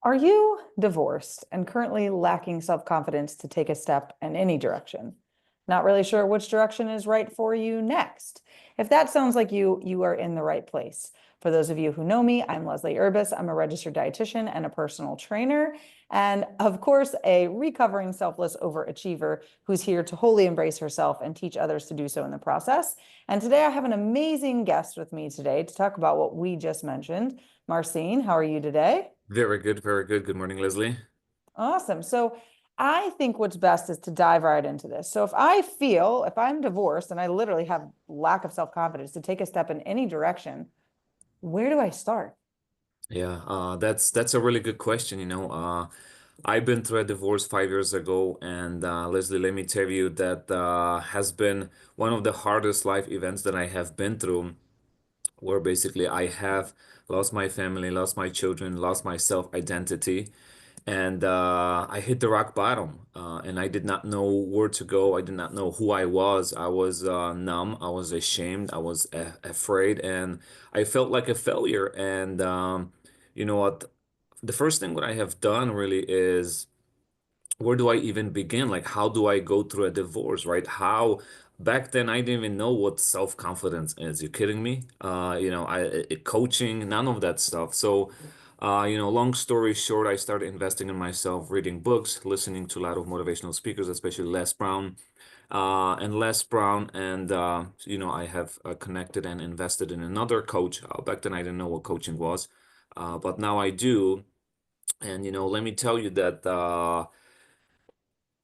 Are you divorced and currently lacking self-confidence to take a step in any direction? Not really sure which direction is right for you next. If that sounds like you are in the right place. For those of you who know me, I'm Leslie Urbis. I'm a registered dietitian and a personal trainer, and of course, a recovering selfless overachiever who's here to wholly embrace herself and teach others to do so in the process. And today I have an amazing guest with me today to talk about what we just mentioned. Marcine, how are you today? Very good, very good. Good morning, Leslie. Awesome. So I think what's best is to dive right into this. So if I'm divorced and I literally have lack of self-confidence to take a step in any direction, where do I start? Yeah, that's a really good question. I've been through a divorce 5 years ago, and Leslie, let me tell you that has been one of the hardest life events that I have been through, where basically I have lost my family, lost my children, lost my self-identity, and I hit the rock bottom, and I did not know where to go. I did not know who I was. I was numb. I was ashamed. I was afraid, and I felt like a failure. And you know what? The first thing what I have done really is where do I even begin? Like, how do I go through a divorce, right? How back then I didn't even know what self-confidence is. You kidding me? Coaching, none of that stuff. So, long story short, I started investing in myself, reading books, listening to a lot of motivational speakers, especially Les Brown, I have connected and invested in another coach. Back then I didn't know what coaching was, but now I do. And let me tell you that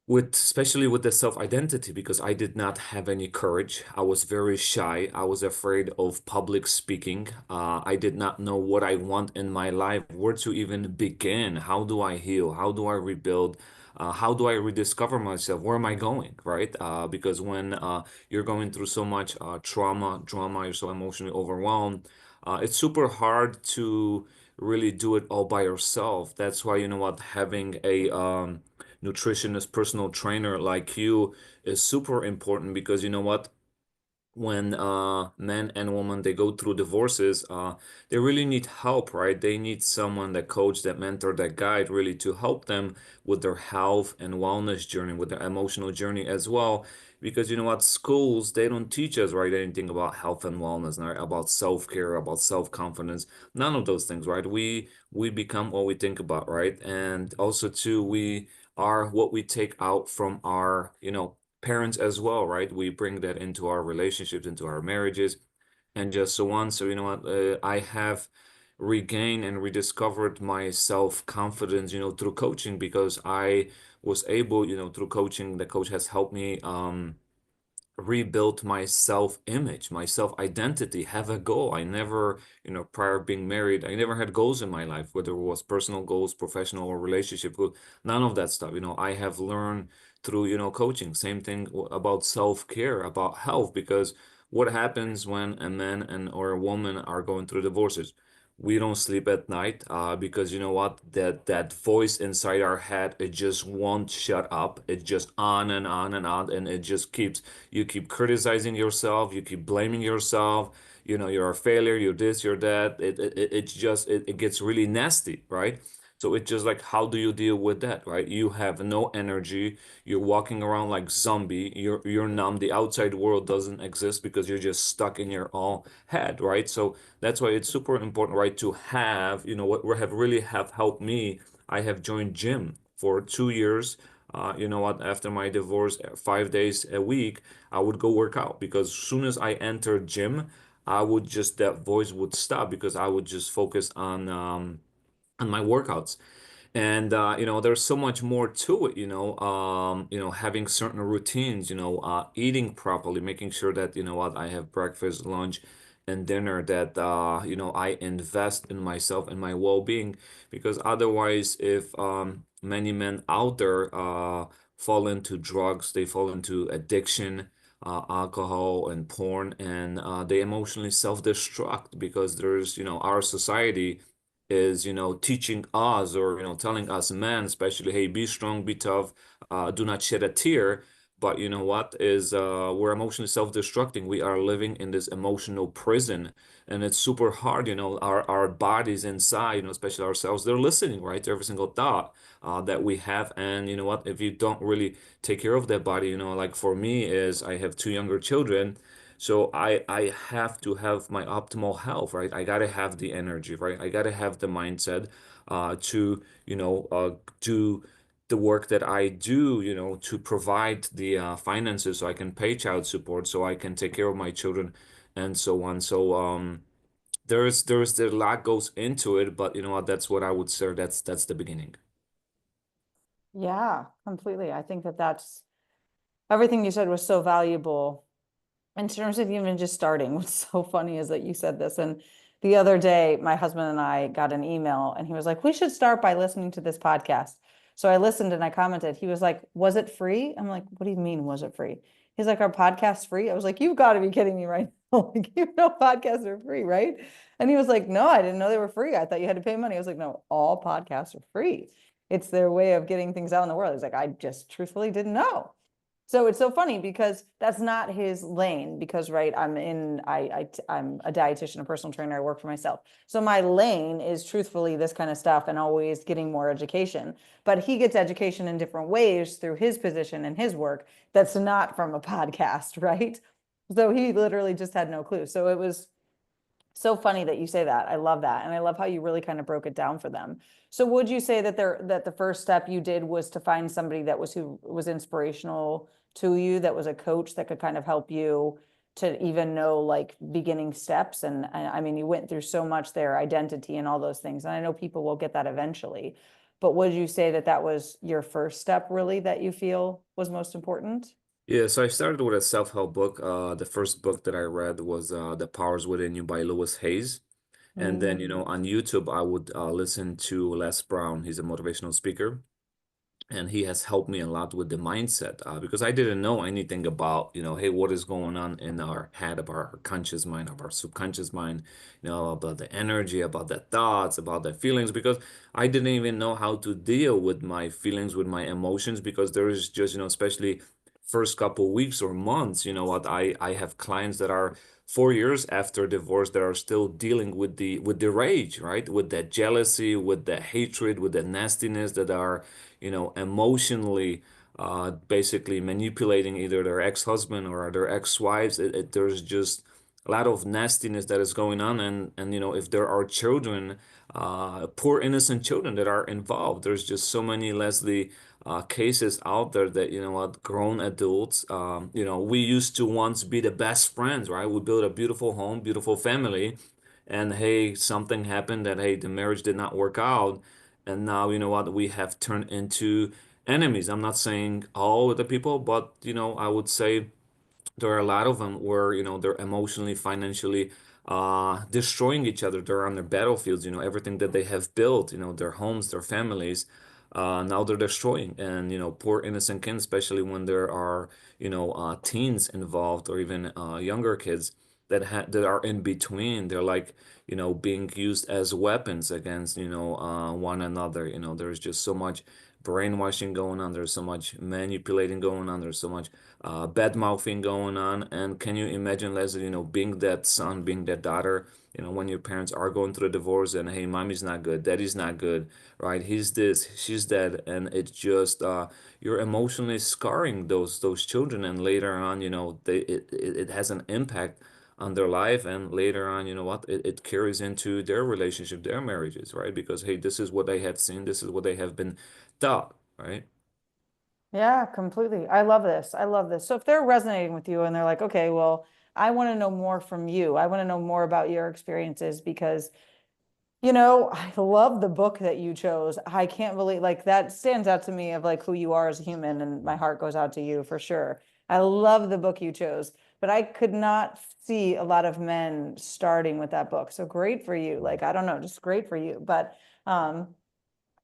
with especially with the self-identity, because I did not have any courage. I was very shy. I was afraid of public speaking. I did not know what I want in my life, where to even begin. How do I heal? How do I rebuild? How do I rediscover myself? Where am I going? Right? Because when you're going through so much drama, you're so emotionally overwhelmed. It's super hard to really do it all by yourself. That's why, having a nutritionist, personal trainer like you is super important, because when men and women they go through divorces, they really need help, right? They need someone, that coach, that mentor, that guide, really to help them with their health and wellness journey, with their emotional journey as well. Because schools, they don't teach us, right, anything about health and wellness, right? About self-care, about self-confidence, none of those things, right? We become what we think about, right? And also too, we are what we take out from our, parents as well, right? We bring that into our relationships, into our marriages, and just so on. So, I have regained and rediscovered my self-confidence, through coaching, because I was able, through coaching, the coach has helped me rebuild my self-image, my self-identity, have a goal. I never, prior being married, I never had goals in my life, whether it was personal goals, professional or relationship goals, none of that stuff. I have learned through, coaching. Same thing about self-care, about health, because what happens when a man and or a woman are going through divorces? We don't sleep at night, because that voice inside our head, it just won't shut up. It's just on and on and on, and it just keeps, you keep criticizing yourself, you keep blaming yourself, you're a failure, you're this, you're that. It gets really nasty, right? So it's just like, how do you deal with that, right? You have no energy, you're walking around like zombie, you're numb, the outside world doesn't exist, because you're just stuck in your own head, right? So that's why it's super important, right, to have, what have really have helped me. I have joined gym for 2 years. After my divorce, 5 days a week, I would go work out, because as soon as I entered gym, that voice would stop, because I would just focus on my workouts. And there's so much more to it, having certain routines, eating properly, making sure that, I have breakfast, lunch, and dinner, that I invest in myself and my well-being. Because otherwise, if many men out there fall into drugs, they fall into addiction, alcohol and porn, and they emotionally self-destruct, because there's, our society is, teaching us, or, telling us men especially, hey, be strong, be tough, do not shed a tear. but you know what is we're emotionally self-destructing. We are living in this emotional prison, and it's super hard. Our bodies inside, especially ourselves, they're listening, right, to every single thought that we have. And you know what, if you don't really take care of that body, like for me is I have two younger children. So I have to have my optimal health, right? I gotta have the energy, right? I gotta have the mindset to do the work that I do, to provide the finances so I can pay child support, so I can take care of my children, and so on. So there's a lot goes into it, but you know what? That's what I would say. That's the beginning. Yeah, completely. I think that that's everything you said was so valuable in terms of even just starting. What's so funny is that you said this. And the other day, my husband and I got an email and he was like, we should start by listening to this podcast. So I listened and I commented. He was like, was it free? I'm like, what do you mean, was it free? He's like, our podcast free? I was like, you've got to be kidding me right now. Like, you know, podcasts are free, right? And he was like, no, I didn't know they were free. I thought you had to pay money. I was like, no, all podcasts are free. It's their way of getting things out in the world. He's like, I just truthfully didn't know. So it's so funny because that's not his lane because, right, I'm a dietitian, a personal trainer, I work for myself. So my lane is truthfully this kind of stuff and always getting more education. But he gets education in different ways through his position and his work that's not from a podcast, right? So he literally just had no clue. So it was so funny that you say that. I love that. And I love how you really kind of broke it down for them. So would you say that that the first step you did was to find somebody that was who was inspirational to you, that was a coach that could kind of help you to even know like beginning steps? And I mean, you went through so much there, identity and all those things. And I know people will get that eventually. But would you say that that was your first step really that you feel was most important? Yeah, so I started with a self-help book. The first book that I read was The Powers Within You by Lewis Hayes. And then, Mm. on YouTube, I would listen to Les Brown. He's a motivational speaker. And he has helped me a lot with the mindset because I didn't know anything about, hey, what is going on in our head, about our conscious mind, about our subconscious mind, about the energy, about the thoughts, about the feelings, because I didn't even know how to deal with my feelings, with my emotions, because there is just, especially first couple weeks or months, what I have clients that are 4 years after divorce that are still dealing with the rage, right? With that jealousy, with the hatred, with the nastiness that are emotionally basically manipulating either their ex-husband or their ex-wives. There's just a lot of nastiness that is going on, and if there are children, poor innocent children that are involved, there's just so many, Leslie, cases out there that what grown adults, we used to once be the best friends, right? We built a beautiful home, beautiful family, and hey, something happened that hey, the marriage did not work out, and now what, we have turned into enemies. I'm not saying all the people, but I would say there are a lot of them where they're emotionally, financially destroying each other. They're on their battlefields, everything that they have built, their homes, their families, now they're destroying. And poor innocent kids, especially when there are teens involved, or even younger kids that are in between. They're like being used as weapons against one another. There's just so much brainwashing going on. There's so much manipulating going on. There's so much bad mouthing going on. And can you imagine, Leslie, being that son, being that daughter, when your parents are going through a divorce, and hey, mommy's not good, daddy's not good, right? He's this, she's that, and it's just you're emotionally scarring those children, and later on, it has an impact on their life, and later on, what, it carries into their relationship, their marriages, right? Because hey, this is what they have seen, this is what they have been taught, right? Yeah, completely. I love this. I love this. So if they're resonating with you and they're like, okay, well, I want to know more from you. I want to know more about your experiences because, I love the book that you chose. I can't believe like that stands out to me of like who you are as a human, and my heart goes out to you for sure. I love the book you chose, but I could not see a lot of men starting with that book. So great for you. Like, I don't know, just great for you. But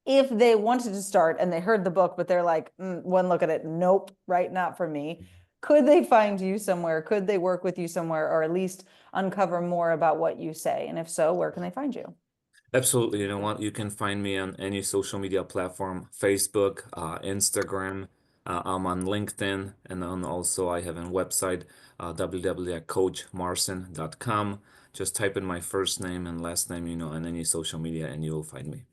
if they wanted to start and they heard the book, but they're like, one look at it, nope, right, not for me. Could they find you somewhere? Could they work with you somewhere, or at least uncover more about what you say? And if so, where can they find you? Absolutely. You know what? You can find me on any social media platform, Facebook, Instagram. I'm on LinkedIn, and then also I have a website, www.coachmarcin.com. Just type in my first name and last name, on any social media, and you'll find me.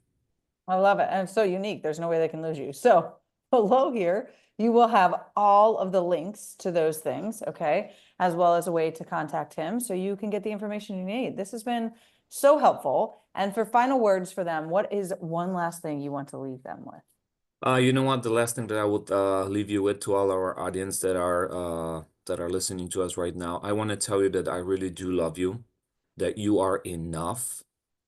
I love it. And it's so unique. There's no way they can lose you. So below here, you will have all of the links to those things, okay, as well as a way to contact him so you can get the information you need. This has been so helpful. And for final words for them, what is one last thing you want to leave them with? You know what? The last thing that I would leave you with, to all our audience that are listening to us right now, I want to tell you that I really do love you, that you are enough.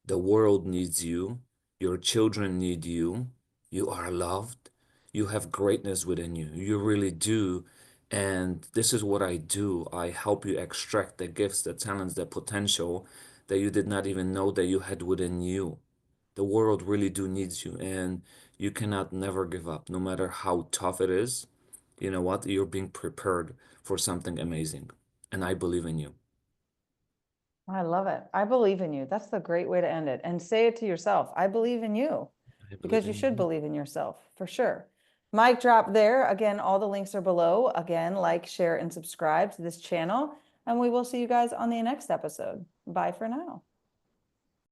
The world needs you. Your children need you. You are loved. You have greatness within you. You really do. And this is what I do. I help you extract the gifts, the talents, the potential that you did not even know that you had within you. The world really do needs you, and you cannot never give up, no matter how tough it is. You know what? You're being prepared for something amazing, and I believe in you. I love it. I believe in you. That's the great way to end it. And say it to yourself. I believe in you, I believe because you in should you. believe in yourself for sure. Mic drop there. Again, all the links are below. Again, like, share, and subscribe to this channel. And we will see you guys on the next episode. Bye for now.